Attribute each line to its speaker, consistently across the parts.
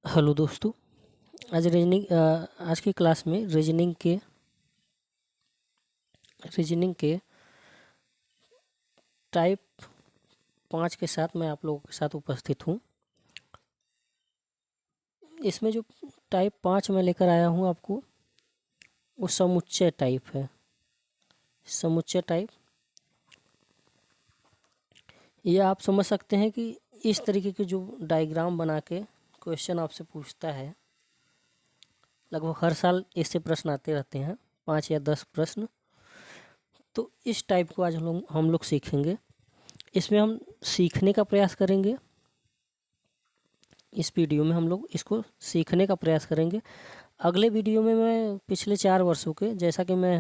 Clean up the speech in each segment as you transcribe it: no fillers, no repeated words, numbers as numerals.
Speaker 1: Hello दोस्तों। आज की क्लास में रीजनिंग के टाइप 5 के साथ मैं आप लोगों के साथ उपस्थित हूँ। इसमें जो टाइप 5 मैं लेकर आया हूँ आपको, वो समुच्चय टाइप है। समुच्चय टाइप ये आप समझ सकते हैं कि इस तरीके के जो डायग्राम बना के क्वेश्चन आपसे पूछता है। लगभग हर साल इससे प्रश्न आते रहते हैं, 5 या 10 प्रश्न। तो इस टाइप को आज हम लोग सीखेंगे। इसमें हम सीखने का प्रयास करेंगे। इस वीडियो में हम लोग इसको सीखने का प्रयास करेंगे। अगले वीडियो में मैं पिछले 4 वर्षों के, जैसा कि मैं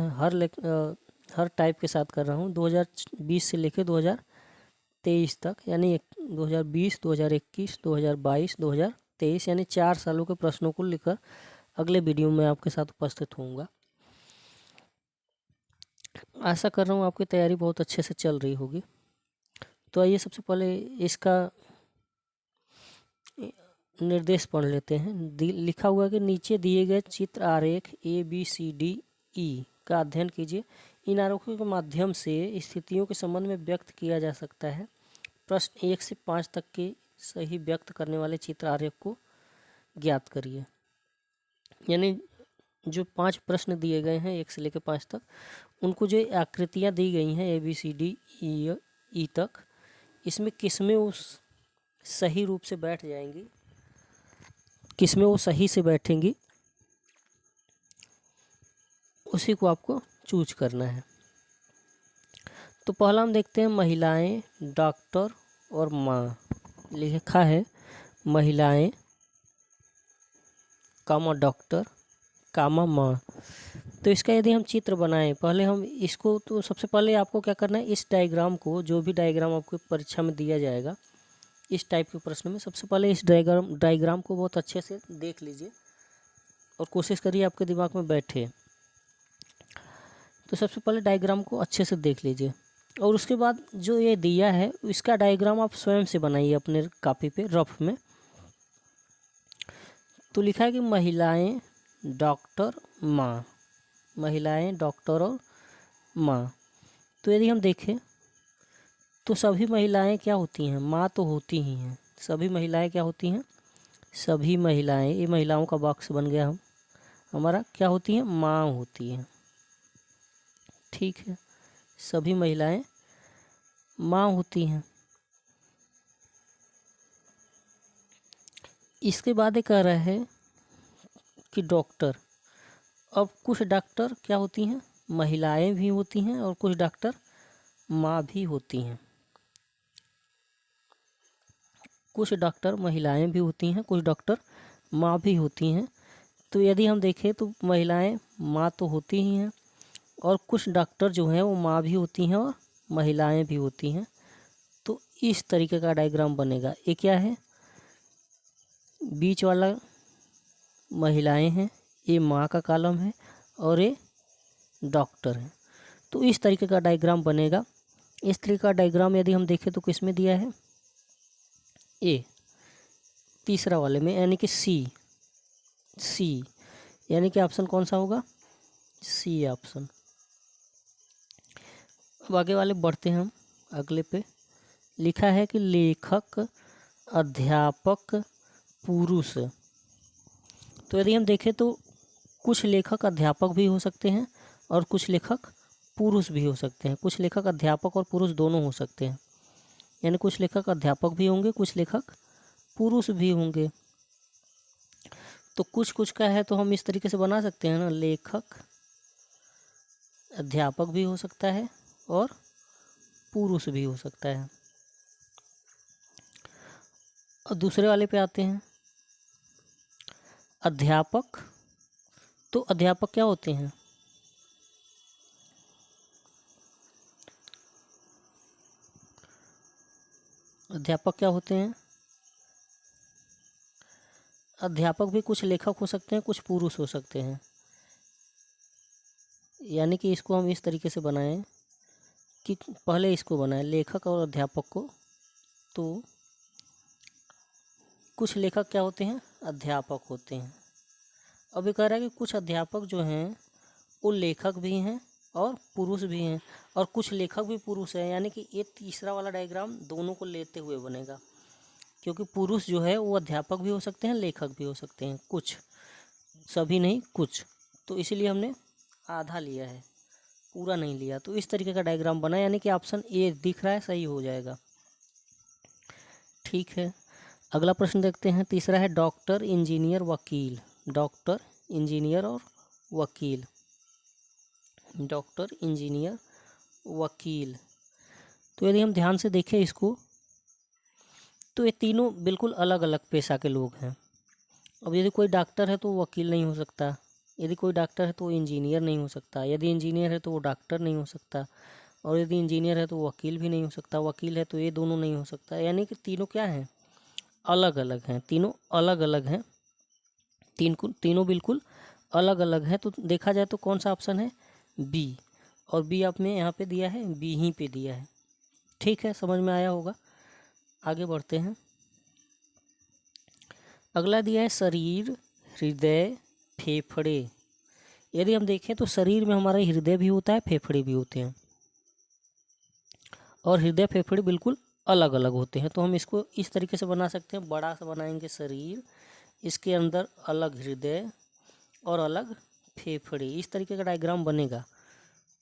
Speaker 1: हर टाइप के साथ कर रहा हूँ, 2020 से लेकर 2023 तक, यानी 2020, 2021, 2022, 2023, यानी 4 सालों के प्रश्नों को लेकर अगले वीडियो में आपके साथ उपस्थित होऊंगा। आशा कर रहा हूँ आपकी तैयारी बहुत अच्छे से चल रही होगी। तो आइए सबसे पहले इसका निर्देश पढ़ लेते हैं। लिखा हुआ है कि नीचे दिए गए चित्र आरेख ABCDE का अध्ययन कीजिए। इन आरेखों के माध्यम से स्थितियों के संबंध में व्यक्त किया जा सकता है। प्रश्न 1 से 5 तक के सही व्यक्त करने वाले चित्र आरेख को ज्ञात करिए। यानी जो 5 प्रश्न दिए गए हैं 1 से लेकर 5 तक, उनको जो आकृतियाँ दी गई हैं ABCDE तक, इसमें किसमें वो सही रूप से बैठ जाएंगी, किसमें वो सही से बैठेंगी, उसी को आपको चूज करना है। तो पहला हम देखते हैं महिलाएं, डॉक्टर और माँ। लिखा है महिलाएं कामा डॉक्टर कामा माँ। तो इसका यदि हम चित्र बनाएं, पहले हम इसको, तो सबसे पहले आपको क्या करना है, इस डायग्राम को, जो भी डायग्राम आपको परीक्षा में दिया जाएगा इस टाइप के प्रश्न में, सबसे पहले इस डायग्राम को बहुत अच्छे से देख लीजिए और कोशिश करिए आपके दिमाग में बैठे। तो सबसे पहले डायग्राम को अच्छे से देख लीजिए और उसके बाद जो ये दिया है इसका डायग्राम आप स्वयं से बनाइए अपने कॉपी पे रफ में। तो लिखा है कि महिलाएं, डॉक्टर, माँ। महिलाएं, डॉक्टर और माँ। तो यदि हम देखें तो सभी महिलाएं क्या होती हैं, माँ तो होती ही हैं। सभी महिलाएं क्या होती हैं, सभी महिलाएं, ये महिलाओं का बॉक्स बन गया हमारा, क्या होती हैं, माँ होती हैं। ठीक है, सभी महिलाएं माँ होती हैं। इसके बाद ये कह रहा है कि डॉक्टर। अब कुछ डॉक्टर क्या होती हैं, महिलाएं भी होती हैं और कुछ डॉक्टर माँ भी होती हैं। कुछ डॉक्टर महिलाएं भी होती हैं, कुछ डॉक्टर माँ भी होती हैं। तो यदि हम देखें तो महिलाएं माँ तो होती ही हैं और कुछ डॉक्टर जो हैं वो माँ भी होती हैं और महिलाएं भी होती हैं। तो इस तरीके का डायग्राम बनेगा। ये क्या है, बीच वाला महिलाएं हैं, ये माँ का कॉलम है और ये डॉक्टर है। तो इस तरीके का डायग्राम बनेगा। इस तरीके का डायग्राम यदि हम देखें तो किसमें दिया है, ए, तीसरा वाले में, यानी कि सी, यानी कि ऑप्शन कौन सा होगा, सी ऑप्शन। अब आगे वाले बढ़ते हैं हम अगले पे। लिखा है कि लेखक, अध्यापक, पुरुष। तो यदि हम देखें तो कुछ लेखक अध्यापक भी हो सकते हैं और कुछ लेखक पुरुष भी हो सकते हैं। कुछ लेखक अध्यापक और पुरुष दोनों हो सकते हैं, यानी कुछ लेखक अध्यापक भी होंगे, कुछ लेखक पुरुष भी होंगे। तो कुछ कुछ का है तो हम इस तरीके से बना सकते हैं ना, लेखक अध्यापक भी हो सकता है और पुरुष भी हो सकता है। और दूसरे वाले पे आते हैं, अध्यापक। तो अध्यापक क्या होते हैं, अध्यापक क्या होते हैं, अध्यापक भी कुछ लेखक हो सकते हैं, कुछ पुरुष हो सकते हैं। यानी कि इसको हम इस तरीके से बनाएं कि पहले इसको बनाएं लेखक और अध्यापक को। तो कुछ लेखक क्या होते हैं, अध्यापक होते हैं। अब ये कह रहा है कि कुछ अध्यापक जो हैं वो लेखक भी हैं और पुरुष भी हैं, और कुछ लेखक भी पुरुष हैं, यानी कि ये तीसरा वाला डायग्राम दोनों को लेते हुए बनेगा, क्योंकि पुरुष जो है वो अध्यापक भी हो सकते हैं, लेखक भी हो सकते हैं, कुछ, सभी नहीं, कुछ। तो इसीलिए हमने आधा लिया है, पूरा नहीं लिया। तो इस तरीके का डायग्राम बना, यानी कि ऑप्शन ए दिख रहा है, सही हो जाएगा। ठीक है, अगला प्रश्न देखते हैं। तीसरा है डॉक्टर, इंजीनियर, वकील। डॉक्टर, इंजीनियर और वकील। डॉक्टर, इंजीनियर, वकील। तो यदि हम ध्यान से देखें इसको, तो ये तीनों बिल्कुल अलग अलग पेशा के लोग हैं। अब यदि कोई डॉक्टर है तो वो वकील नहीं हो सकता, यदि कोई डॉक्टर है तो वो इंजीनियर नहीं हो सकता, यदि इंजीनियर है तो वो डॉक्टर नहीं हो सकता, और यदि इंजीनियर है तो वो वकील भी नहीं हो सकता, वकील है तो ये दोनों नहीं हो सकता। यानी कि तीनों क्या हैं, अलग अलग हैं, तीनों अलग अलग हैं, तीनों बिल्कुल अलग अलग हैं। तो देखा जाए तो कौन सा ऑप्शन है, बी, और बी आपने यहाँ पे दिया है, बी ही पे दिया है। ठीक है, समझ में आया होगा। आगे बढ़ते हैं। अगला दिया है शरीर, हृदय, फेफड़े। यदि हम देखें तो शरीर में हमारा हृदय भी होता है, फेफड़े भी होते हैं, और हृदय फेफड़े बिल्कुल अलग अलग होते हैं। तो हम इसको इस तरीके से बना सकते हैं, बड़ा सा बनाएंगे शरीर, इसके अंदर अलग हृदय और अलग फेफड़े, इस तरीके का डायग्राम बनेगा,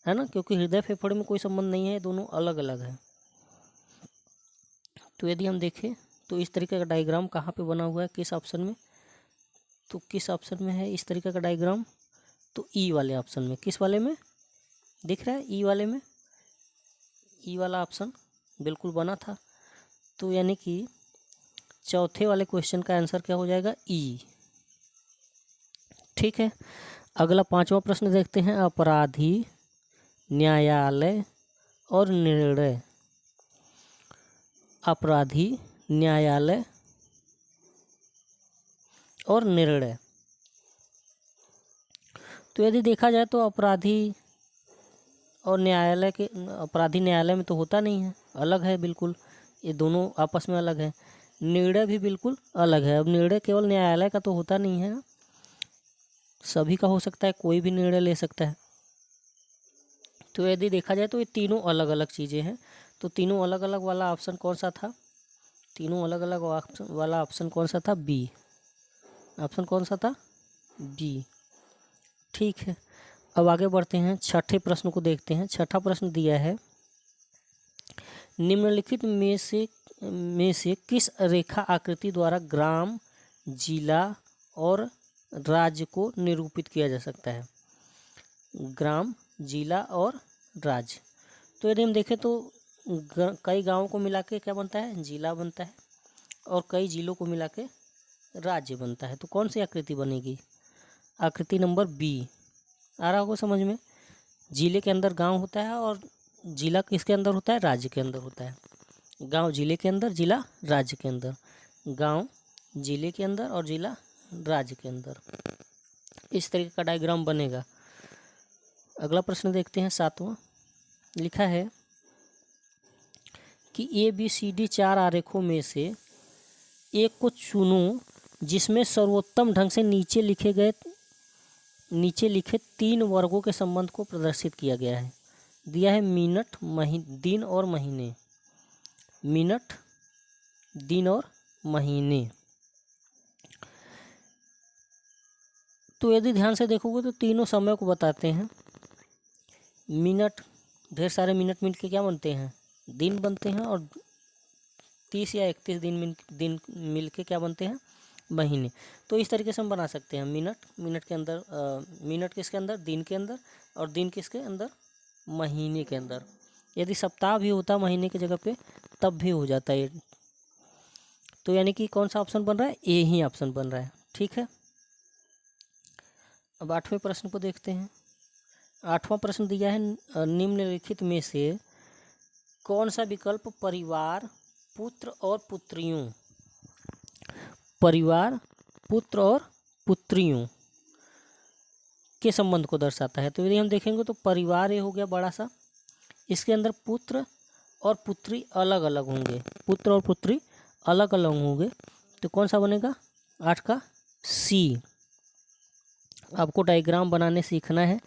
Speaker 1: है ना, क्योंकि हृदय फेफड़े में कोई संबंध नहीं है, दोनों अलग अलग हैं। तो यदि हम देखें तो इस तरीके का डायग्राम कहाँ पे बना हुआ है, किस ऑप्शन में, तो किस ऑप्शन में है इस तरीके का डायग्राम, तो ई वाले ऑप्शन में। किस वाले में दिख रहा है, ई वाले में, ई वाला ऑप्शन बिल्कुल बना था। तो यानी कि चौथे वाले क्वेश्चन का आंसर क्या हो जाएगा, ई। ठीक है, अगला पांचवा प्रश्न देखते हैं। अपराधी, न्यायालय और निर्णय। अपराधी, न्यायालय और निर्णय। तो यदि देखा जाए तो अपराधी और न्यायालय के, अपराधी न्यायालय में तो होता नहीं है, अलग है बिल्कुल, ये दोनों आपस में अलग है। निर्णय भी बिल्कुल अलग है। अब निर्णय केवल न्यायालय का तो होता नहीं है ना, सभी का हो सकता है, कोई भी निर्णय ले सकता है। तो यदि देखा जाए तो ये तीनों अलग अलग चीज़ें हैं। तो तीनों अलग अलग वाला ऑप्शन कौन सा था, तीनों अलग अलग वाला ऑप्शन कौन सा था, बी। ऑप्शन कौन सा था, बी। ठीक है, अब आगे बढ़ते हैं, छठे प्रश्न को देखते हैं। छठा प्रश्न दिया है, निम्नलिखित में से किस रेखा आकृति द्वारा ग्राम, जिला और राज्य को निरूपित किया जा सकता है। ग्राम, जिला और राज्य। तो यदि हम देखें तो कई गांवों को मिला के क्या बनता है, जिला बनता है, और कई जिलों को मिला के राज्य बनता है। तो कौन सी आकृति बनेगी, आकृति नंबर बी। आ रहा होगा समझ में, जिले के अंदर गांव होता है और जिला किसके अंदर होता है, राज्य के अंदर होता है। गांव जिले के अंदर, जिला राज्य के अंदर, गांव जिले के अंदर और जिला राज्य के अंदर, इस तरीके का डायग्राम बनेगा। अगला प्रश्न देखते हैं, सातवां। लिखा है कि ABCD 4 आरेखों में से एक को चुनो जिसमें सर्वोत्तम ढंग से नीचे लिखे 3 वर्गों के संबंध को प्रदर्शित किया गया है। दिया है मिनट, दिन और महीने। मिनट, दिन और महीने। तो यदि ध्यान से देखोगे तो तीनों समय को बताते हैं। मिनट, ढेर सारे मिनट मिल के क्या बनते हैं, दिन बनते हैं, और 30 या 31 दिन मिल के क्या बनते हैं, महीने। तो इस तरीके से हम बना सकते हैं, मिनट के अंदर मिनट किसके अंदर, दिन के अंदर, और दिन किसके अंदर, महीने के अंदर। यदि सप्ताह भी होता महीने की जगह पे तब भी हो जाता है। तो यानी कि कौन सा ऑप्शन बन रहा है, ए ही ऑप्शन बन रहा है। ठीक है, अब आठवें प्रश्न को देखते हैं। आठवां प्रश्न दिया है, निम्नलिखित में से कौन सा विकल्प परिवार, पुत्र और पुत्रियों, परिवार, पुत्र और पुत्रियों के संबंध को दर्शाता है। तो यदि हम देखेंगे तो परिवार ये हो गया बड़ा सा, इसके अंदर पुत्र और पुत्री अलग अलग होंगे, पुत्र और पुत्री अलग अलग होंगे। तो कौन सा बनेगा, 8 का सी। आपको डायग्राम बनाने सीखना है।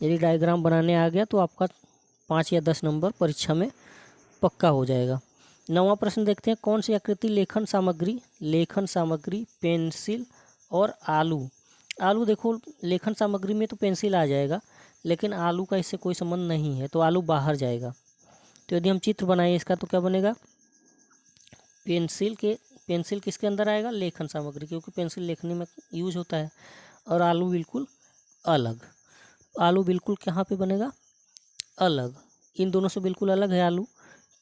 Speaker 1: यदि डायग्राम बनाने आ गया तो आपका 5 या 10 नंबर परीक्षा में पक्का हो जाएगा। 9वां प्रश्न देखते हैं, कौन सी आकृति लेखन सामग्री पेंसिल और आलू। आलू देखो, लेखन सामग्री में तो पेंसिल आ जाएगा, लेकिन आलू का इससे कोई संबंध नहीं है, तो आलू बाहर जाएगा। तो यदि हम चित्र बनाए इसका तो क्या बनेगा, पेंसिल किसके अंदर आएगा, लेखन सामग्री, क्योंकि पेंसिल लेखनी में यूज होता है। और आलू बिल्कुल अलग, आलू बिल्कुल कहाँ पे बनेगा, अलग, इन दोनों से बिल्कुल अलग है आलू।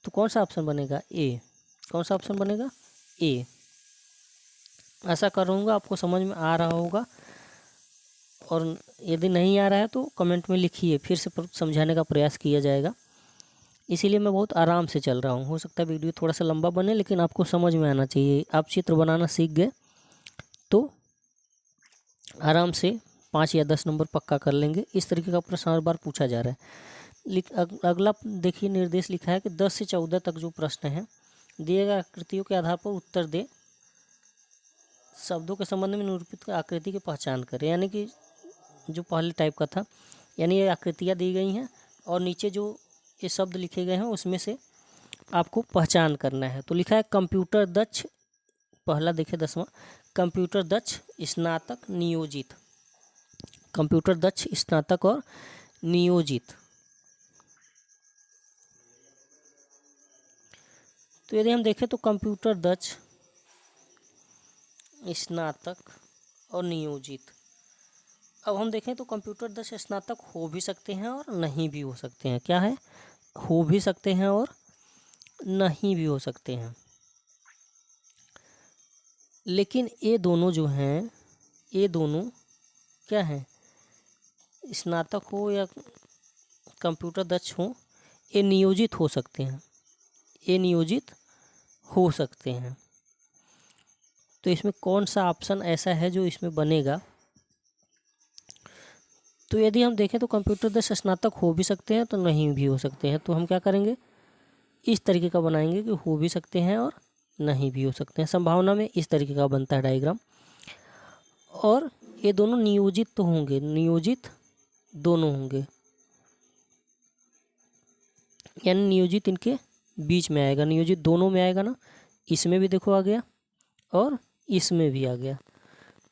Speaker 1: तो कौन सा ऑप्शन बनेगा, ए। कौन सा ऑप्शन बनेगा, ए। ऐसा करूँगा, आपको समझ में आ रहा होगा, और यदि नहीं आ रहा है तो कमेंट में लिखिए, फिर से समझाने का प्रयास किया जाएगा। इसीलिए मैं बहुत आराम से चल रहा हूँ। हो सकता है वीडियो थोड़ा सा लंबा बने, लेकिन आपको समझ में आना चाहिए। आप चित्र बनाना सीख गए तो आराम से 5 या 10 नंबर पक्का कर लेंगे। इस तरीके का प्रश्न हर बार पूछा जा रहा है। अगला देखिए, निर्देश लिखा है कि 10 से 14 तक जो प्रश्न है, दिए गए आकृतियों के आधार पर उत्तर दे, शब्दों के संबंध में निरूपित आकृति की पहचान करें। यानी कि जो पहले टाइप का था, यानी ये आकृतियाँ दी गई हैं और नीचे जो ये शब्द लिखे गए हैं उसमें से आपको पहचान करना है। तो लिखा है कंप्यूटर दक्ष, पहला देखिए 10वां, कंप्यूटर दक्ष स्नातक नियोजित, कंप्यूटर दक्ष स्नातक और नियोजित। तो यदि हम देखें तो कंप्यूटर दक्ष स्नातक और नियोजित। अब हम देखें तो कंप्यूटर दक्ष स्नातक हो भी सकते हैं और नहीं भी हो सकते हैं। क्या है, हो भी सकते हैं और नहीं भी हो सकते हैं। लेकिन ये दोनों जो हैं, ये दोनों क्या हैं, स्नातक हो या कंप्यूटर दक्ष हो, ये नियोजित हो सकते हैं, ये नियोजित हो सकते हैं। तो इसमें कौन सा ऑप्शन ऐसा है जो इसमें बनेगा। तो यदि हम देखें तो कंप्यूटर दक्ष स्नातक हो भी सकते हैं तो नहीं भी हो सकते हैं। तो हम क्या करेंगे, इस तरीके का बनाएंगे कि हो भी सकते हैं और नहीं भी हो सकते हैं। संभावना में इस तरीके का बनता है डायग्राम। और ये दोनों नियोजित तो होंगे, नियोजित दोनों होंगे, यानी नियोजित इनके बीच में आएगा, नियोजित दोनों में आएगा ना। इसमें भी देखो आ गया और इसमें भी आ गया।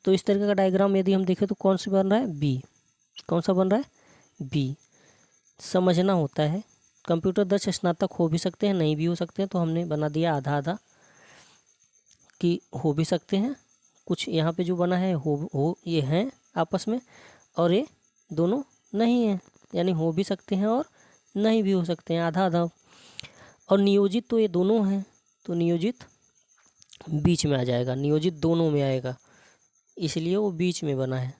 Speaker 1: तो इस तरीके का डायग्राम यदि हम देखें तो कौन सा बन रहा है, बी। कौन सा बन रहा है, बी। समझना होता है। कंप्यूटर दक्ष स्नातक हो भी सकते हैं, नहीं भी हो सकते हैं। तो हमने बना दिया आधा आधा कि हो भी सकते हैं, कुछ यहाँ पे जो बना है हो ये हैं आपस में, और ये दोनों नहीं हैं, यानी हो भी सकते हैं और नहीं भी हो सकते हैं, आधा आधा। और नियोजित तो ये दोनों हैं, तो नियोजित बीच में आ जाएगा, नियोजित दोनों में आएगा, इसलिए वो बीच में बना है।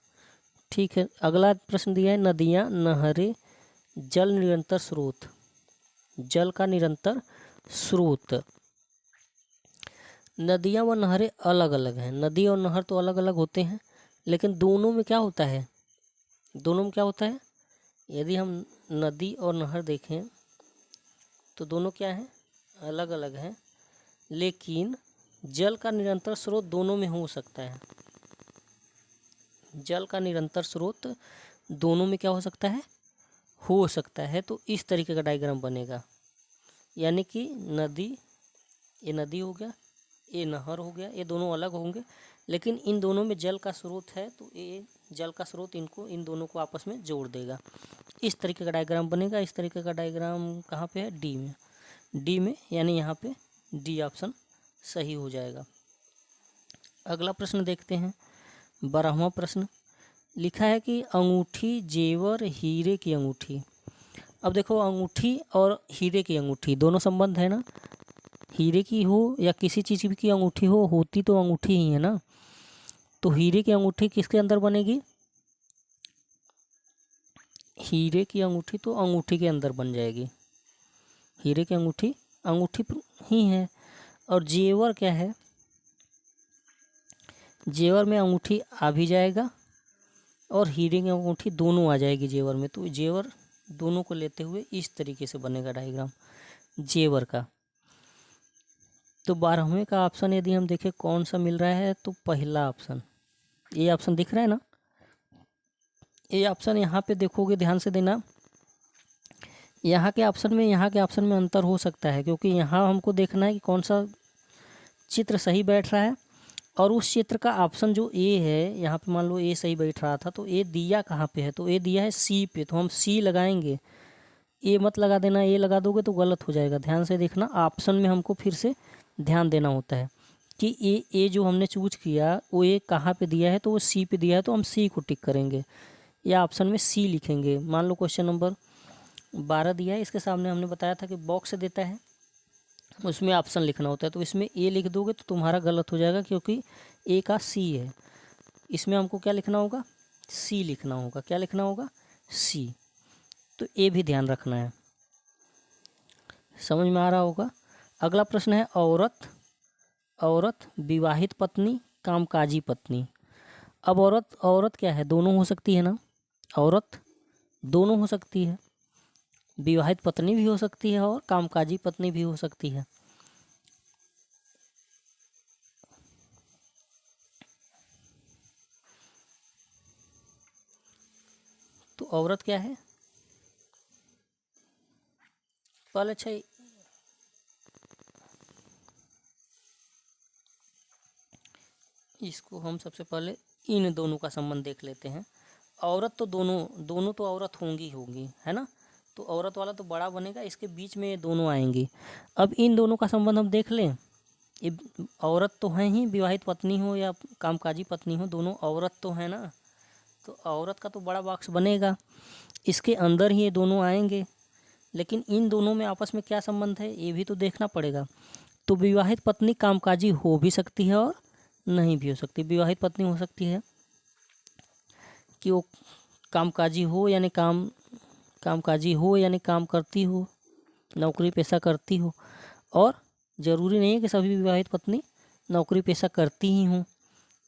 Speaker 1: ठीक है, अगला प्रश्न दिया है, नदियाँ, नहरें, जल निरंतर स्रोत, जल का निरंतर स्रोत। नदियाँ व नहरें अलग अलग हैं, नदी और नहर तो अलग अलग होते हैं, लेकिन दोनों में क्या होता है, दोनों में क्या होता है, यदि हम नदी और नहर देखें तो दोनों क्या हैं, अलग अलग हैं, लेकिन जल का निरंतर स्रोत दोनों में हो सकता है। जल का निरंतर स्रोत दोनों में क्या हो सकता है, हो सकता है। तो इस तरीके का डायग्राम बनेगा, यानी कि नदी, ये नदी हो गया, ये नहर हो गया, ये दोनों अलग होंगे, लेकिन इन दोनों में जल का स्रोत है, तो ये जल का स्रोत इनको, इन दोनों को आपस में जोड़ देगा। इस तरीके का डायग्राम बनेगा। इस तरीके का डायग्राम कहाँ पे है, डी में, डी में, यानी यहाँ पे डी ऑप्शन सही हो जाएगा। अगला प्रश्न देखते हैं, 12वां प्रश्न। लिखा है कि अंगूठी, जेवर, हीरे की अंगूठी। अब देखो, अंगूठी और हीरे की अंगूठी दोनों संबंध है ना, हीरे की हो या किसी चीज़ की अंगूठी हो, होती तो अंगूठी ही है ना। तो हीरे की अंगूठी किसके अंदर बनेगी, हीरे की अंगूठी तो अंगूठी के अंदर बन जाएगी, हीरे की अंगूठी अंगूठी ही है। और जेवर क्या है, जेवर में अंगूठी आ भी जाएगा और हीरे की अंगूठी दोनों आ जाएगी जेवर में। तो जेवर दोनों को लेते हुए इस तरीके से बनेगा डायग्राम जेवर का। तो 12वें का ऑप्शन यदि हम देखें कौन सा मिल रहा है, तो पहला ऑप्शन, ये ऑप्शन दिख रहा है ना, ये ऑप्शन यहाँ पे देखोगे, ध्यान से देना, यहाँ के ऑप्शन में अंतर हो सकता है, क्योंकि यहाँ हमको देखना है कि कौन सा चित्र सही बैठ रहा है, और उस चित्र का ऑप्शन जो ए है, यहाँ पे मान लो ए सही बैठ रहा था, तो ए दिया कहाँ पे है, तो ए दिया है सी पे, तो हम सी लगाएंगे। ए मत लगा देना, ए लगा दोगे तो गलत हो जाएगा। ध्यान से देखना, ऑप्शन में हमको फिर से ध्यान देना होता है कि ए जो हमने चूज किया वो ए कहाँ पे दिया है, तो वो सी पे दिया है, तो हम सी को टिक करेंगे या ऑप्शन में सी लिखेंगे। मान लो क्वेश्चन नंबर 12 दिया है, इसके सामने हमने बताया था कि बॉक्स देता है, उसमें ऑप्शन लिखना होता है, तो इसमें ए लिख दोगे तो तुम्हारा गलत हो जाएगा, क्योंकि ए का सी है। इसमें हमको क्या लिखना होगा, सी लिखना होगा। क्या लिखना होगा, सी। तो ए भी ध्यान रखना है, समझ में आ रहा होगा। अगला प्रश्न है औरत विवाहित पत्नी कामकाजी पत्नी। अब औरत क्या है, दोनों हो सकती है ना, औरत दोनों हो सकती है, विवाहित पत्नी भी हो सकती है और कामकाजी पत्नी भी हो सकती है। तो औरत क्या है, पहले अच्छा इसको हम सबसे पहले इन दोनों का संबंध देख लेते हैं। औरत तो दोनों तो औरत होंगी है ना, तो औरत वाला तो बड़ा बनेगा, इसके बीच में ये दोनों आएंगी। अब इन दोनों का संबंध हम देख लें, ये औरत तो है ही, विवाहित पत्नी हो या कामकाजी पत्नी हो, दोनों औरत तो है ना, तो औरत का तो बड़ा बॉक्स बनेगा, इसके अंदर ही ये दोनों आएंगे। लेकिन इन दोनों में आपस में क्या संबंध है, ये भी तो देखना पड़ेगा। तो विवाहित पत्नी कामकाजी हो भी सकती है और नहीं भी हो सकती। विवाहित पत्नी हो सकती है कि वो कामकाजी हो यानी काम करती हो, नौकरी पेशा करती हो, और ज़रूरी नहीं है कि सभी विवाहित पत्नी नौकरी पेशा करती ही हों,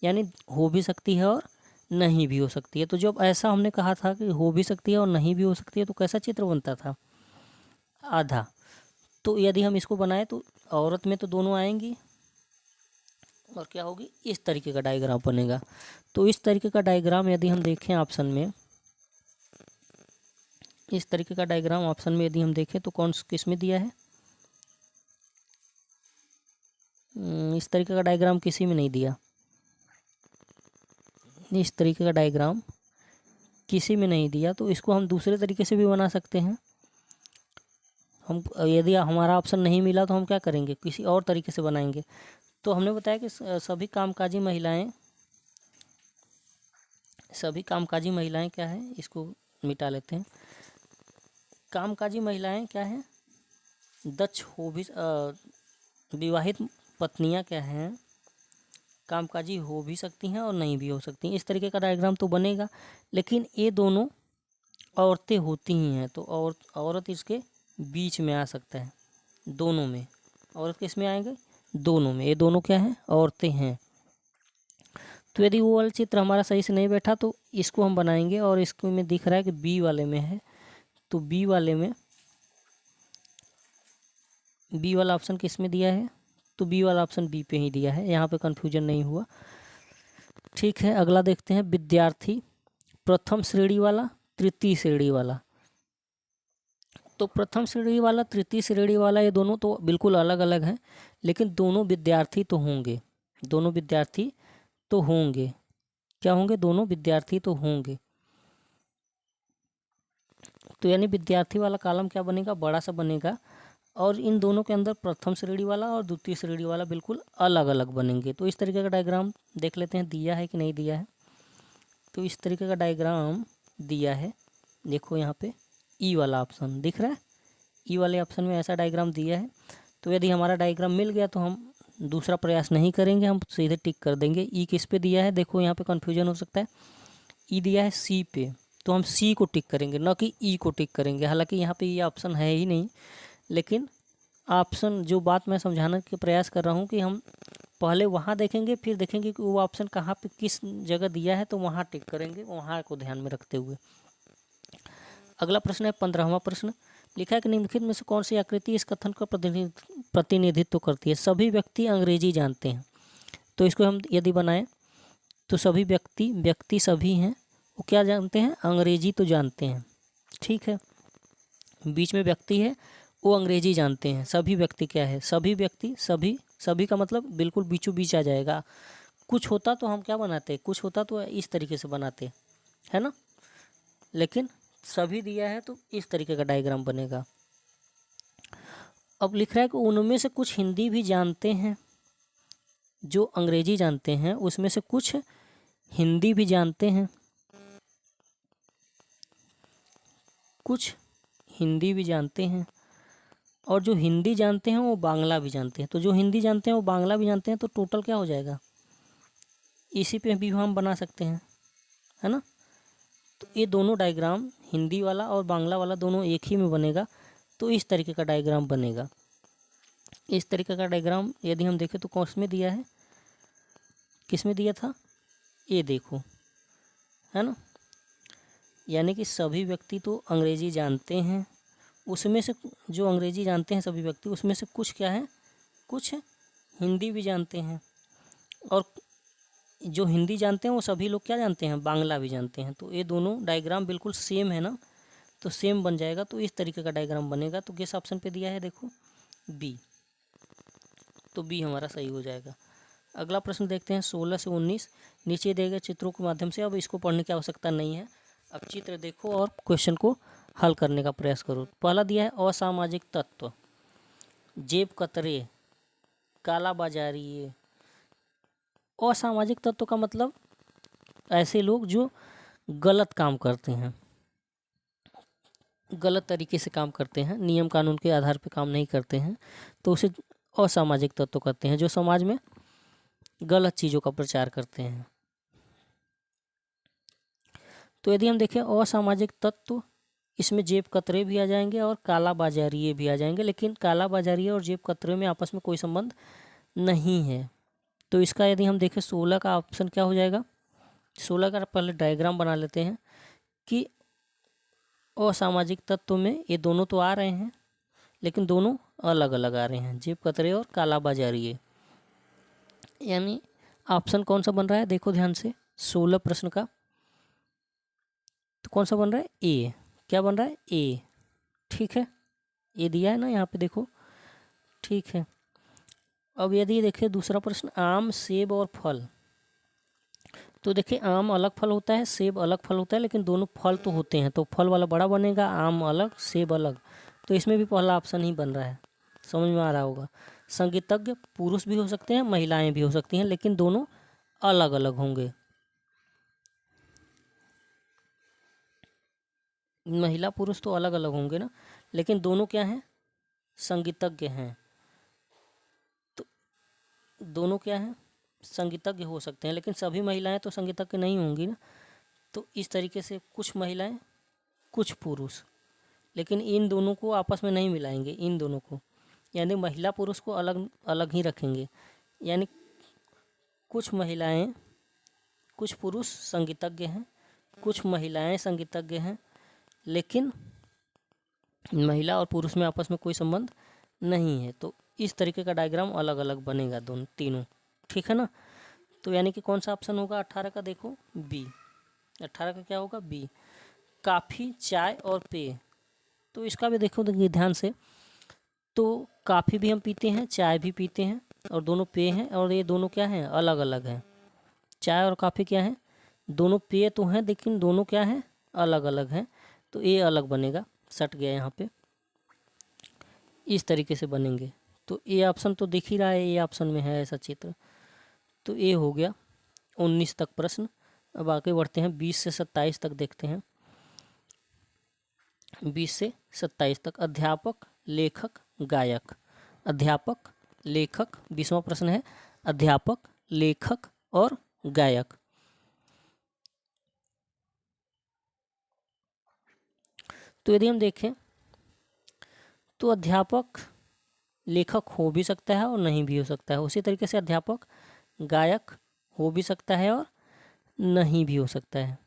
Speaker 1: यानी हो भी सकती है और नहीं भी हो सकती है। तो जब ऐसा हमने कहा था कि हो भी सकती है और नहीं भी हो सकती है, तो कैसा चित्र बनता था, आधा। तो यदि हम इसको बनाए तो औरत में तो दोनों आएंगी और क्या होगी, इस तरीके का डायग्राम बनेगा। तो इस तरीके का डायग्राम यदि हम देखें ऑप्शन में, इस तरीके का डायग्राम ऑप्शन में यदि हम देखें तो किस में दिया है, इस तरीके का डायग्राम किसी में नहीं दिया, इस तरीके का डायग्राम किसी में नहीं दिया। तो इसको हम दूसरे तरीके से भी बना सकते हैं। हम यदि हमारा ऑप्शन नहीं मिला तो हम क्या करेंगे, किसी और तरीके से बनाएंगे। तो हमने बताया कि सभी कामकाजी महिलाएं क्या है, इसको मिटा लेते हैं। कामकाजी महिलाएं क्या है, दक्ष हो भी, विवाहित पत्नियां क्या हैं, कामकाजी हो भी सकती हैं और नहीं भी हो सकती हैं। इस तरीके का डायग्राम तो बनेगा, लेकिन ये दोनों औरतें होती ही हैं, तो औरत इसके बीच में आ सकता है, दोनों में। औरत किस में आएंगे, दोनों में। ये दोनों क्या हैं, औरतें हैं। तो यदि वो वाला चित्र हमारा सही से नहीं बैठा तो इसको हम बनाएंगे, और इसको में दिख रहा है कि बी वाले में है, तो बी वाला ऑप्शन किस में दिया है, तो बी वाला ऑप्शन बी पे ही दिया है, यहाँ पे कन्फ्यूजन नहीं हुआ। ठीक है, अगला देखते हैं, विद्यार्थी प्रथम श्रेणी वाला तृतीय श्रेणी वाला। तो प्रथम श्रेणी वाला तृतीय श्रेणी वाला ये दोनों तो बिल्कुल अलग अलग हैं, लेकिन दोनों विद्यार्थी तो होंगे, दोनों विद्यार्थी तो होंगे। क्या होंगे, दोनों विद्यार्थी तो होंगे। तो यानी विद्यार्थी वाला कॉलम क्या बनेगा, बड़ा सा बनेगा, और इन दोनों के अंदर प्रथम श्रेणी वाला और द्वितीय श्रेणी वाला बिल्कुल अलग अलग बनेंगे। तो इस तरीके का डायग्राम देख लेते हैं, दिया है कि नहीं दिया है। तो इस तरीके का डायग्राम दिया है, देखो यहाँ पे ई वाला ऑप्शन दिख रहा है, ई वाले ऑप्शन में ऐसा डायग्राम दिया है। तो यदि हमारा डायग्राम मिल गया तो हम दूसरा प्रयास नहीं करेंगे, हम सीधे टिक कर देंगे। ई किस पे दिया है, देखो यहाँ पे कन्फ्यूजन हो सकता है, ई दिया है सी पे, तो हम सी को टिक करेंगे, न कि ई को टिक करेंगे। हालांकि यहाँ पे ये ऑप्शन है ही नहीं, लेकिन ऑप्शन, जो बात मैं समझाने के प्रयास कर रहा हूँ कि हम पहले वहाँ देखेंगे, फिर देखेंगे कि वो ऑप्शन कहाँ पे किस जगह दिया है, तो वहाँ टिक करेंगे, वहाँ को ध्यान में रखते हुए। अगला प्रश्न है 15वां प्रश्न, लिखा है कि निम्नलिखित में से कौन सी आकृति इस कथन का प्रतिनिधित्व करती है, सभी व्यक्ति अंग्रेजी जानते हैं। तो इसको हम यदि बनाएं तो सभी व्यक्ति, व्यक्ति सभी हैं, वो क्या जानते हैं, अंग्रेजी तो जानते हैं, ठीक है। बीच में व्यक्ति है, वो अंग्रेजी जानते हैं। सभी व्यक्ति क्या है, सभी व्यक्ति, सभी, सभी का मतलब बिल्कुल बीचों बीच आ जाएगा। कुछ होता तो हम क्या बनाते, कुछ होता तो इस तरीके से बनाते, है ना, लेकिन सभी दिया है तो इस तरीके का डायग्राम बनेगा। अब लिख रहा है कि उनमें से कुछ हिंदी भी जानते हैं, जो अंग्रेजी जानते हैं उसमें से कुछ हिंदी भी जानते हैं, कुछ हिंदी भी जानते हैं, और जो हिंदी जानते हैं वो बांग्ला भी जानते हैं। तो जो हिंदी जानते हैं वो बांग्ला भी जानते हैं, तो टोटल क्या हो जाएगा, इसी पे भी हम बना सकते हैं, है ना। तो ये दोनों डायग्राम, हिंदी वाला और बांग्ला वाला दोनों एक ही में बनेगा, तो इस तरीके का डायग्राम बनेगा। इस तरीके का डायग्राम यदि हम देखें तो कौन में दिया है, किस में दिया था, ये देखो, है ना। यानी कि सभी व्यक्ति तो अंग्रेजी जानते हैं, उसमें से जो अंग्रेजी जानते हैं सभी व्यक्ति, उसमें से कुछ क्या है, कुछ हिंदी भी जानते हैं, और जो हिंदी जानते हैं वो सभी लोग क्या जानते हैं, बांग्ला भी जानते हैं। तो ये दोनों डायग्राम बिल्कुल सेम है ना, तो सेम बन जाएगा, तो इस तरीके का डायग्राम बनेगा। तो किस ऑप्शन पे दिया है, देखो बी, तो बी हमारा सही हो जाएगा। अगला प्रश्न देखते हैं 16 से 19, नीचे दिए गए चित्रों के माध्यम से, अब इसको पढ़ने की आवश्यकता नहीं है, अब चित्र देखो और क्वेश्चन को हल करने का प्रयास करो। पहला दिया है असामाजिक तत्व, जेब कतरे, काला बाजारी। असामाजिक तत्व का मतलब ऐसे लोग जो गलत काम करते हैं, गलत तरीके से काम करते हैं, नियम कानून के आधार पर काम नहीं करते हैं, तो उसे असामाजिक तत्व कहते हैं, जो समाज में गलत चीज़ों का प्रचार करते हैं। तो यदि हम देखें असामाजिक तत्व, इसमें जेब कतरे भी आ जाएंगे और काला बाजारिये भी आ जाएंगे, लेकिन काला बाजारिये और जेब कतरे में आपस में कोई संबंध नहीं है। तो इसका यदि हम देखें 16 का ऑप्शन क्या हो जाएगा, 16 का पहले डायग्राम बना लेते हैं कि असामाजिक तत्व में ये दोनों तो आ रहे हैं, लेकिन दोनों अलग अलग आ रहे हैं, जेब कतरे और काला बाजारिये। यानी ऑप्शन कौन सा बन रहा है, देखो ध्यान से 16 प्रश्न का, तो कौन सा बन रहा है, ए। क्या बन रहा है, ए, ठीक है, ये दिया है ना यहाँ पे देखो, ठीक है। अब यदि देखिए दूसरा प्रश्न, आम, सेब और फल, तो देखिए आम अलग फल होता है, सेब अलग फल होता है, लेकिन दोनों फल तो होते हैं, तो फल वाला बड़ा बनेगा, आम अलग सेब अलग, तो इसमें भी पहला ऑप्शन ही बन रहा है, समझ में आ रहा होगा। संगीतज्ञ पुरुष भी हो सकते हैं, महिलाएं भी हो सकती हैं, लेकिन दोनों अलग अलग होंगे। महिला पुरुष तो अलग अलग होंगे ना, लेकिन दोनों क्या हैं, संगीतज्ञ हैं। तो दोनों क्या हैं, संगीतज्ञ हो सकते हैं, लेकिन सभी महिलाएं तो संगीतज्ञ नहीं होंगी ना। तो इस तरीके से कुछ महिलाएं कुछ पुरुष, लेकिन इन दोनों को आपस में नहीं मिलाएंगे, इन दोनों को, यानी महिला पुरुष को अलग अलग ही रखेंगे। यानी कुछ महिलाएं कुछ पुरुष संगीतज्ञ हैं, कुछ महिलाएं संगीतज्ञ हैं, लेकिन महिला और पुरुष में आपस में कोई संबंध नहीं है। तो इस तरीके का डायग्राम अलग अलग बनेगा दोनों तीनों, ठीक है ना। तो यानी कि कौन सा ऑप्शन होगा 18 का, देखो बी, 18 का क्या होगा, बी। काफ़ी, चाय और पेय, तो इसका भी देखो देखिए ध्यान से, तो काफ़ी भी हम पीते हैं, चाय भी पीते हैं, और दोनों पेय हैं, और ये दोनों क्या हैं, अलग अलग हैं। चाय और काफ़ी क्या है, दोनों पेय तो हैं, लेकिन दोनों क्या हैं, अलग अलग हैं, तो ये अलग बनेगा, सट गया यहाँ पे, इस तरीके से बनेंगे। तो ये ऑप्शन तो दिख ही रहा है, ये ऑप्शन में है ऐसा चित्र। तो ये हो गया 19 तक प्रश्न। अब आगे बढ़ते हैं 20 से 27 तक देखते हैं। 20 से 27 तक, अध्यापक, लेखक, गायक। अध्यापक, लेखक, 20वां प्रश्न है, अध्यापक, लेखक और गायक। तो यदि हम देखें तो अध्यापक लेखक हो भी सकता है और नहीं भी हो सकता है, उसी तरीके से अध्यापक गायक हो भी सकता है और नहीं भी हो सकता है।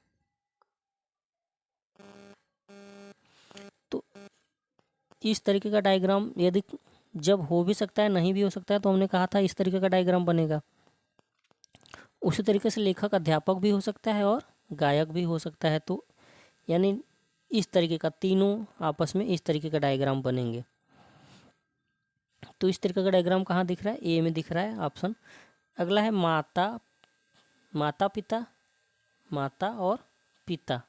Speaker 1: तो इस तरीके का डायग्राम यदि जब हो भी सकता है नहीं भी हो सकता है, तो हमने कहा था इस तरीके का डायग्राम बनेगा। उसी तरीके से लेखक अध्यापक भी हो सकता है और गायक भी हो सकता है। तो यानी इस तरीके का तीनों आपस में इस तरीके का डायग्राम बनेंगे। तो इस तरीके का डायग्राम कहाँ दिख रहा है? ए में दिख रहा है ऑप्शन। अगला है माता, माता पिता, माता और पिता।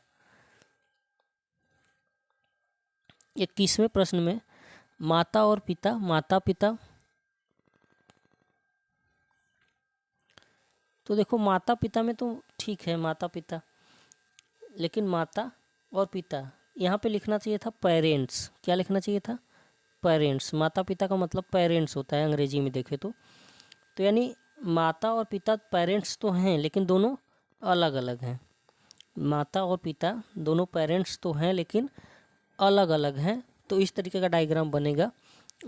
Speaker 1: 21वें प्रश्न में माता और पिता, माता पिता। तो देखो माता पिता में तो ठीक है माता पिता, लेकिन माता और पिता यहाँ पे लिखना चाहिए था पेरेंट्स। क्या लिखना चाहिए था? पेरेंट्स। माता पिता का मतलब पेरेंट्स होता है अंग्रेजी में देखे तो यानी माता और पिता पेरेंट्स तो हैं लेकिन दोनों अलग अलग हैं। माता और पिता दोनों पेरेंट्स तो हैं लेकिन अलग अलग हैं। तो इस तरीके का डायग्राम बनेगा।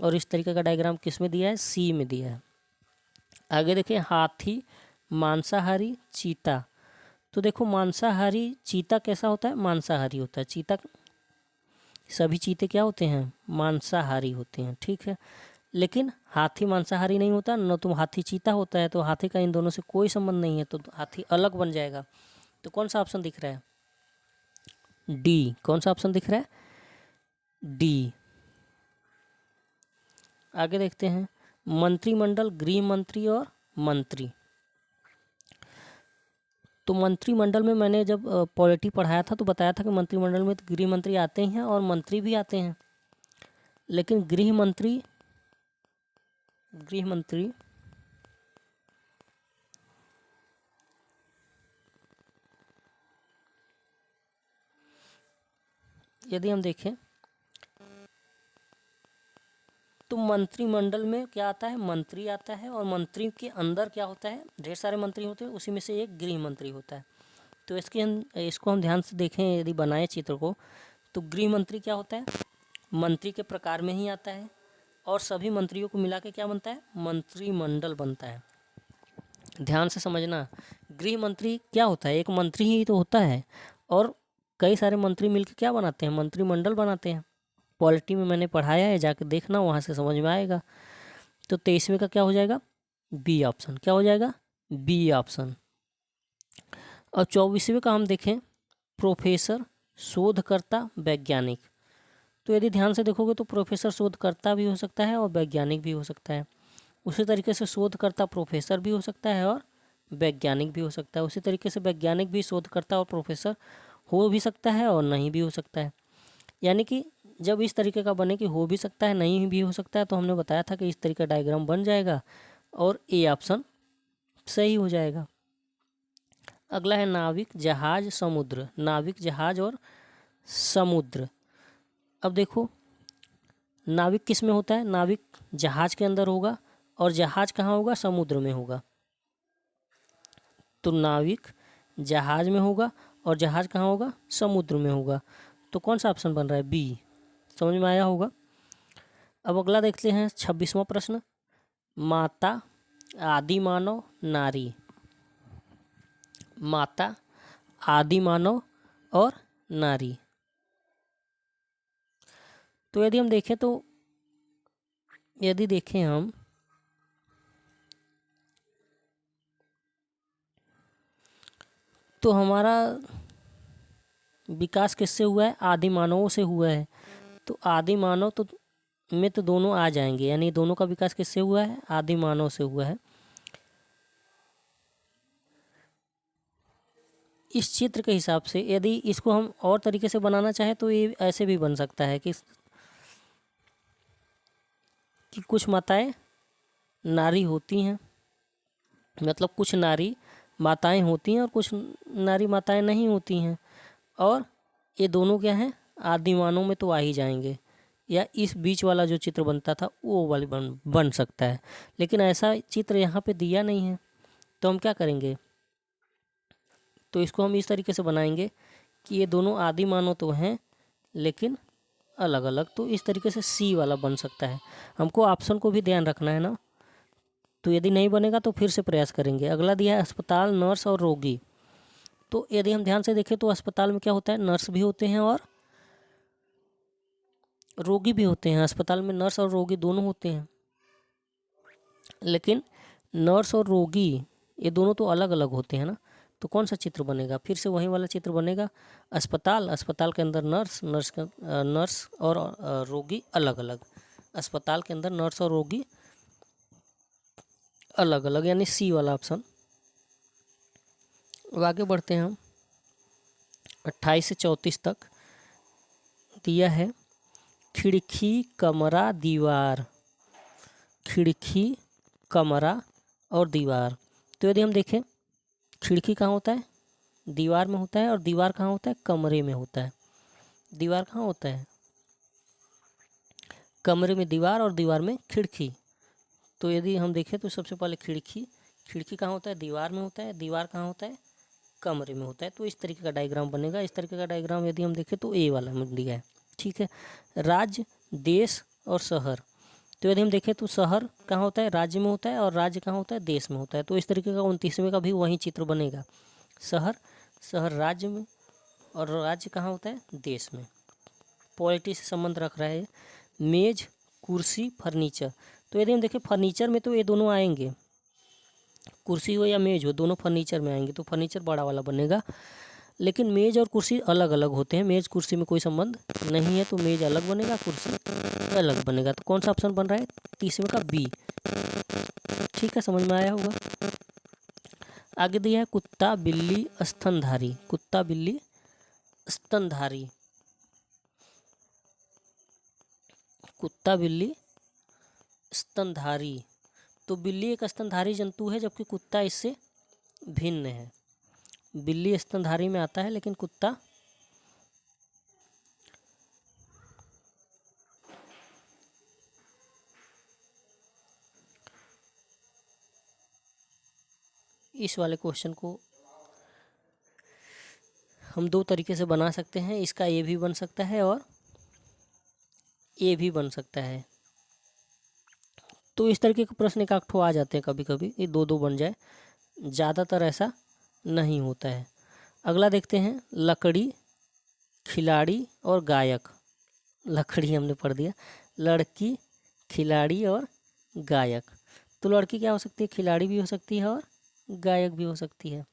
Speaker 1: और इस तरीके का डायग्राम किस में दिया है? सी में दिया है। आगे देखिए हाथी, मांसाहारी, चीता। तो देखो मांसाहारी चीता कैसा होता है? मांसाहारी होता है। चीता, सभी चीते क्या होते हैं? मांसाहारी होते हैं, ठीक है। लेकिन हाथी मांसाहारी नहीं होता, न तो हाथी चीता होता है। तो हाथी का इन दोनों से कोई संबंध नहीं है, तो हाथी अलग बन जाएगा। तो कौन सा ऑप्शन दिख रहा है? डी। कौन सा ऑप्शन दिख रहा है? डी। आगे देखते हैं मंत्रिमंडल, गृह मंत्री और मंत्री। तो मंत्रिमंडल में मैंने जब पॉलिटी पढ़ाया था तो बताया था कि मंत्रिमंडल में तो गृह मंत्री आते हैं और मंत्री भी आते हैं। लेकिन गृह मंत्री यदि हम देखें तो मंत्रिमंडल में क्या आता है? मंत्री आता है। और मंत्री के अंदर क्या होता है? ढेर सारे मंत्री होते हैं, उसी में से एक गृह मंत्री होता है। तो इसको हम ध्यान से देखें, यदि बनाए चित्र को, तो गृह मंत्री क्या होता है? मंत्री के प्रकार में ही आता है। और सभी मंत्रियों को मिला के क्या बनता है? मंत्रिमंडल बनता है। ध्यान से समझना, गृह मंत्री क्या होता है? एक मंत्री ही तो होता है और कई सारे मंत्री मिलकर क्या बनाते हैं? मंत्रिमंडल बनाते हैं। पॉलिटी में मैंने पढ़ाया है, जाकर देखना, वहाँ से समझ में आएगा। तो 23वें का क्या हो जाएगा? B option. क्या हो जाएगा? B option. और 24वें का हम देखें प्रोफेसर, शोधकर्ता, वैज्ञानिक। तो यदि ध्यान से देखोगे तो प्रोफेसर शोधकर्ता भी हो सकता है और वैज्ञानिक भी हो सकता है। उसी तरीके से शोधकर्ता प्रोफेसर भी हो सकता है और वैज्ञानिक भी हो सकता है। उसी तरीके से वैज्ञानिक भी शोधकर्ता और प्रोफेसर हो भी सकता है और नहीं भी हो सकता है। यानी कि जब इस तरीके का बने कि हो भी सकता है नहीं भी हो सकता है, तो हमने बताया था कि इस तरीके का डायग्राम बन जाएगा और ए ऑप्शन सही हो जाएगा। अगला है नाविक, जहाज, समुद्र। नाविक, जहाज और समुद्र। अब देखो नाविक किस में होता है? नाविक जहाज के अंदर होगा और जहाज कहाँ होगा? समुद्र में होगा। तो नाविक जहाज में होगा और जहाज कहाँ होगा? समुद्र में होगा। तो कौन सा ऑप्शन बन रहा है? बी। समझ में आया होगा। अब अगला देखते हैं 26वां प्रश्न, माता, आदि मानव, नारी। माता, आदि मानव और नारी। तो यदि हम देखें तो तो हमारा विकास किससे हुआ है? आदि मानवों से हुआ है। तो आदि मानव तो में तो दोनों आ जाएंगे, यानी दोनों का विकास किससे हुआ है? आदि मानव से हुआ है। इस चित्र के हिसाब से यदि इसको हम और तरीके से बनाना चाहें तो ये ऐसे भी बन सकता है कि कुछ माताएं नारी होती हैं, मतलब कुछ नारी माताएं होती हैं और कुछ नारी माताएं नहीं होती हैं। और ये दोनों क्या हैं? आदि मानव में तो आ ही जाएंगे। या इस बीच वाला जो चित्र बनता था वो वाली बन सकता है, लेकिन ऐसा चित्र यहाँ पे दिया नहीं है। तो हम क्या करेंगे? तो इसको हम इस तरीके से बनाएंगे कि ये दोनों आदि मानव तो हैं लेकिन अलग अलग। तो इस तरीके से सी वाला बन सकता है। हमको ऑप्शन को भी ध्यान रखना है ना। तो यदि नहीं बनेगा तो फिर से प्रयास करेंगे। अगला दिया है अस्पताल, नर्स और रोगी। तो यदि हम ध्यान से देखें तो अस्पताल में क्या होता है? नर्स भी होते हैं और रोगी भी होते हैं। अस्पताल में नर्स और रोगी दोनों होते हैं, लेकिन नर्स और रोगी ये दोनों तो अलग अलग होते हैं ना, तो कौन सा चित्र बनेगा? फिर से वही वाला चित्र बनेगा। अस्पताल, अस्पताल के अंदर नर्स, नर्स और रोगी अलग अलग। अस्पताल के अंदर नर्स और रोगी अलग अलग, यानी सी वाला ऑप्शन। अब आगे बढ़ते हैं हम 28 से 34 तक दिया है। खिड़की, कमरा, दीवार, खिड़की, कमरा और दीवार। तो यदि हम देखें, खिड़की कहाँ होता है? दीवार में होता है। और दीवार कहाँ होता है? कमरे में होता है। दीवार कहाँ होता है? कमरे में दीवार और दीवार में खिड़की। तो यदि हम देखें तो सबसे पहले खिड़की, खिड़की कहाँ होता है? दीवार में होता है। दीवार कहाँ होता है? कमरे में होता है। तो इस तरीके का डायग्राम बनेगा। इस तरीके का डायग्राम यदि हम देखें तो ए वाला में दिया है, ठीक है। राज्य, देश और शहर। तो यदि हम देखें तो शहर कहाँ होता है? राज्य में होता है। और राज्य कहाँ होता है? देश में होता है। तो इस तरीके का 29वें का भी वही चित्र बनेगा। शहर, शहर राज्य में और राज्य कहाँ होता है? देश में। पॉलिटी से संबंध रख रहा है। मेज, कुर्सी, फर्नीचर। तो यदि हम देखें फर्नीचर में तो ये दोनों आएंगे, कुर्सी हो या मेज हो, दोनों फर्नीचर में आएंगे। तो फर्नीचर बड़ा वाला बनेगा। लेकिन मेज और कुर्सी अलग अलग होते हैं। मेज कुर्सी में कोई संबंध नहीं है, तो मेज अलग बनेगा, कुर्सी अलग बनेगा। तो कौन सा ऑप्शन बन रहा है? 30वें का बी। ठीक है, समझ में आया होगा। आगे दिया है कुत्ता, बिल्ली, स्तनधारी। कुत्ता, बिल्ली, स्तनधारी। कुत्ता, बिल्ली, स्तनधारी। तो बिल्ली एक स्तनधारी जंतु है, जबकि कुत्ता इससे भिन्न है। बिल्ली स्तनधारी में आता है, लेकिन कुत्ता इस वाले क्वेश्चन को हम दो तरीके से बना सकते हैं। इसका ए भी बन सकता है और ए भी बन सकता है। तो इस तरीके के प्रश्न एक आध ठो आ जाते हैं कभी कभी, ये दो दो बन जाए, ज़्यादातर ऐसा नहीं होता है। अगला देखते हैं, लकड़ी, खिलाड़ी और गायक। लकड़ी हमने पढ़ दिया। लड़की, खिलाड़ी और गायक। तो लड़की क्या हो सकती है? खिलाड़ी भी हो सकती है और गायक भी हो सकती है।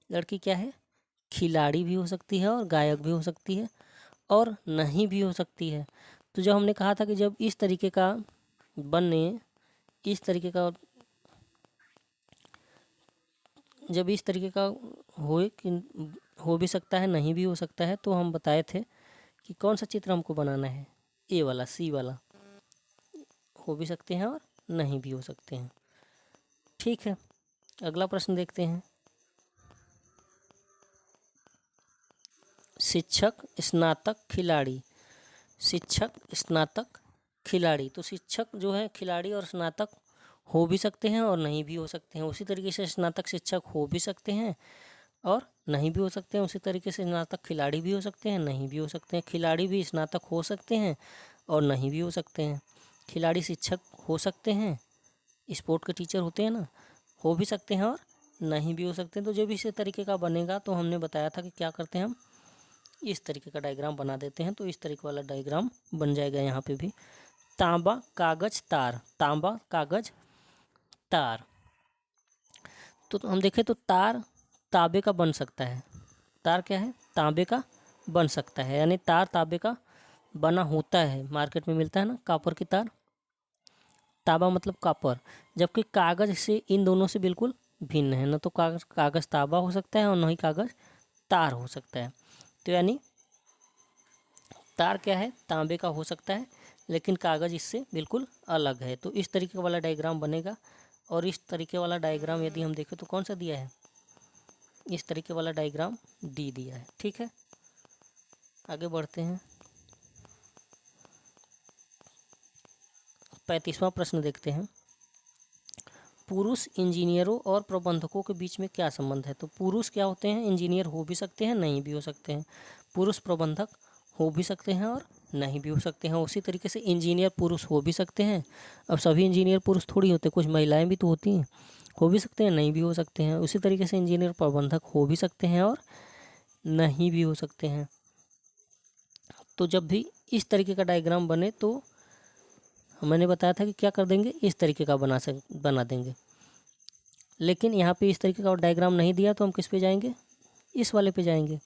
Speaker 1: लड़की क्या है? खिलाड़ी भी हो सकती है और गायक भी हो सकती है और नहीं भी हो सकती है। तो जब हमने कहा था कि जब इस तरीके का बने, इस तरीके का, जब इस तरीके का होए कि हो भी सकता है, नहीं भी हो सकता है, तो हम बताए थे कि कौन सा चित्र हमको बनाना है? ए वाला, सी वाला। हो भी सकते हैं और नहीं भी हो सकते हैं। ठीक है, अगला प्रश्न देखते हैं। शिक्षक, स्नातक, खिलाड़ी। शिक्षक, स्नातक, खिलाड़ी। तो शिक्षक जो है खिलाड़ी और स्नातक हो भी सकते हैं और नहीं भी हो सकते हैं। उसी तरीके से स्नातक शिक्षक हो भी सकते हैं और नहीं भी हो सकते हैं। उसी तरीके से स्नातक खिलाड़ी भी हो सकते हैं, नहीं भी हो सकते हैं। खिलाड़ी भी स्नातक हो सकते हैं और नहीं भी हो सकते हैं। खिलाड़ी शिक्षक हो सकते हैं, स्पोर्ट के टीचर होते हैं ना, हो भी सकते हैं और नहीं भी हो सकते हैं। तो जब इसी तरीके का बनेगा तो हमने बताया था कि क्या करते हैं, हम इस तरीके का डायग्राम बना देते हैं। तो इस तरीके वाला डायग्राम बन जाएगा यहाँ पे भी। तांबा, कागज, तार। तांबा, कागज, तार। तो हम देखें तो तार तांबे का बन सकता है। तार क्या है? तांबे का बन सकता है, यानी तार तांबे का बना होता है। मार्केट में मिलता है ना कॉपर की तार। तांबा मतलब कॉपर। जबकि कागज से इन दोनों से बिल्कुल भिन्न है। न तो कागज कागज तांबा हो सकता है और न ही कागज तार हो सकता है। तो यानी तार क्या है? तांबे का हो सकता है, लेकिन कागज इससे बिल्कुल अलग है। तो इस तरीके वाला डायग्राम बनेगा। और इस तरीके वाला डायग्राम यदि हम देखें तो कौन सा दिया है? इस तरीके वाला डायग्राम डी दिया है। ठीक है, आगे बढ़ते हैं। 35वां प्रश्न देखते हैं। पुरुष इंजीनियरों और प्रबंधकों के बीच में क्या संबंध है? तो पुरुष क्या होते हैं? इंजीनियर हो भी सकते हैं, नहीं भी हो सकते हैं। पुरुष प्रबंधक हो भी सकते हैं और नहीं भी हो सकते हैं। उसी तरीके से इंजीनियर पुरुष हो भी सकते हैं। अब सभी इंजीनियर पुरुष थोड़ी होते, कुछ महिलाएं भी तो होती हैं, हो भी सकते हैं, नहीं भी हो सकते हैं। उसी तरीके से इंजीनियर प्रबंधक हो भी सकते हैं और नहीं भी हो सकते हैं। तो जब भी इस तरीके का डायग्राम बने तो मैंने बताया था कि क्या कर देंगे, इस तरीके का बना देंगे। लेकिन यहाँ पे इस तरीके का और डायग्राम नहीं दिया तो हम किस पे जाएंगे, इस वाले पे जाएंगे।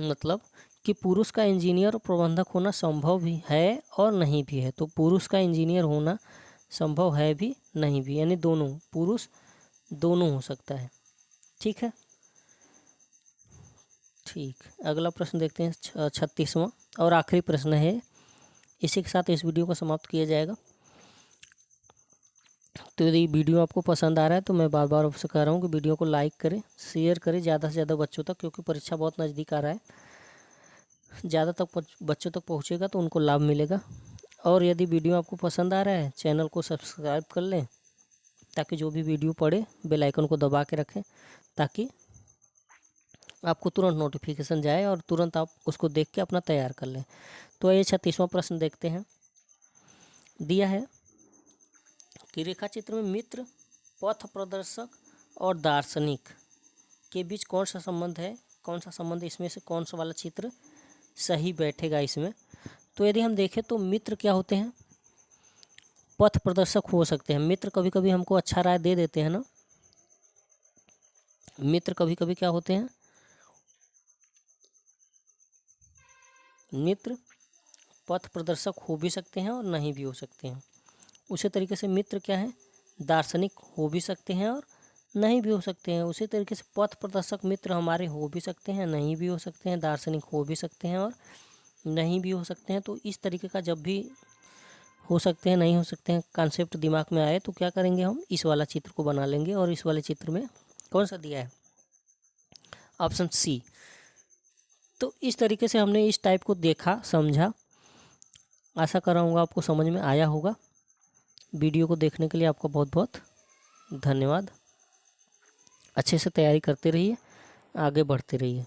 Speaker 1: मतलब कि पुरुष का इंजीनियर और प्रबंधक होना संभव भी है और नहीं भी है। तो पुरुष का इंजीनियर होना संभव है भी नहीं भी, यानी दोनों, पुरुष दोनों हो सकता है। ठीक है, ठीक। अगला प्रश्न देखते हैं 36वां और आखिरी प्रश्न है। इसी के साथ इस वीडियो को समाप्त किया जाएगा। तो यदि वीडियो आपको पसंद आ रहा है तो मैं बार बार आपसे कह रहा हूँ कि वीडियो को लाइक करें, शेयर करें ज़्यादा से ज़्यादा बच्चों तक, क्योंकि परीक्षा बहुत नज़दीक आ रहा है। ज़्यादा तक बच्चों तक पहुँचेगा तो उनको लाभ मिलेगा। और यदि वीडियो आपको पसंद आ रहा है, चैनल को सब्सक्राइब कर लें, ताकि जो भी वीडियो पड़े बेल आइकन को दबा के रखें, ताकि आपको तुरंत नोटिफिकेशन जाए और तुरंत आप उसको देख के अपना तैयार कर लें। तो ये 36वां प्रश्न देखते हैं। दिया है कि रेखा चित्र में मित्र, पथ प्रदर्शक और दार्शनिक के बीच कौन सा संबंध है, कौन सा संबंध, इसमें से कौन सा वाला चित्र सही बैठेगा इसमें। तो यदि हम देखें तो मित्र क्या होते हैं, पथ प्रदर्शक हो सकते हैं। मित्र कभी कभी हमको अच्छा राय दे देते हैं ना, मित्र कभी कभी क्या होते हैं, मित्र पथ प्रदर्शक हो भी सकते हैं और नहीं भी हो सकते हैं। उसी तरीके से मित्र क्या है, दार्शनिक हो भी सकते हैं और नहीं भी हो सकते हैं। उसी तरीके से पथ प्रदर्शक मित्र हमारे हो भी सकते हैं, नहीं भी हो सकते हैं, दार्शनिक हो भी सकते हैं और नहीं भी हो सकते हैं। तो इस तरीके का जब भी हो सकते हैं, नहीं हो सकते हैं कॉन्सेप्ट दिमाग में आए तो क्या करेंगे, हम इस वाला चित्र को बना लेंगे। और इस वाले चित्र में कौन सा दिया है, ऑप्शन सी। तो इस तरीके से हमने इस टाइप को देखा, समझा। आशा कर रहा हूँ आपको समझ में आया होगा। वीडियो को देखने के लिए आपका बहुत बहुत धन्यवाद। अच्छे से तैयारी करते रहिए, आगे बढ़ते रहिए।